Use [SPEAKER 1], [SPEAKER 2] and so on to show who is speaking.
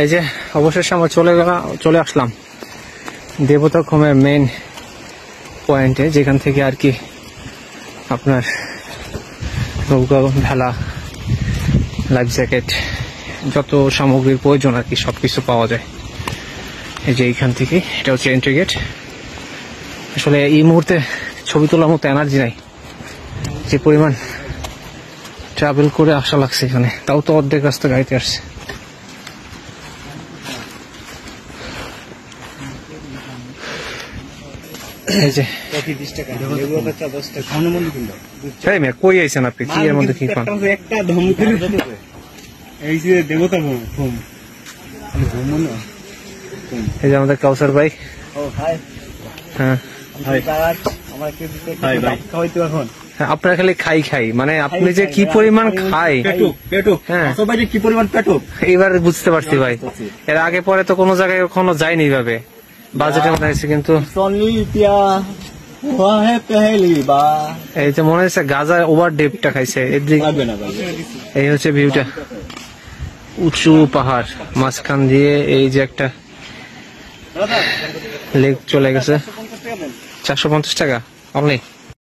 [SPEAKER 1] এই যে অবশেষে আমরা চলে আসলাম দেবতাখুমের মেইন পয়েন্টে, যেখান থেকে আর কি আপনার নৌকা, ভেলা, লাইফ জ্যাকেট, যত সামগ্রীর প্রয়োজন আর কি সবকিছু পাওয়া যায়। এই যে এইখান থেকে, এটা হচ্ছে এন্ট্রি গেট। আসলে এই মুহূর্তে ছবি তোলার মতো এনার্জি নাই, যে পরিমাণ ট্রাভেল করে আসা লাগছে এখানে, তাও তো অর্ধেক রাস্তা গাড়িতে আসছে। এই যে কই আইছেন আপনি, কি এর মধ্যে কি পান? এই যে আমাদের কাউসার ভাই। হ্যাঁ, আপনারা খালি খাই মানে আপনি যে কি পরিমাণ খাই, হ্যাঁ কি পরিমাণ পেটুক এবার বুঝতে পারছি ভাই। এর আগে পরে তো কোনো জায়গায় কখনো যায়নি এইভাবে, বাজেটের মধ্যে আছে। কিন্তু এই যে মনে হচ্ছে গাজা ওভার ডেপটা খাইছে। এই হচ্ছে ভিউটা, উঁচু পাহাড় মাঝখান দিয়ে এই যে একটা লেক চলে গেছে। 450 টাকা অনলি।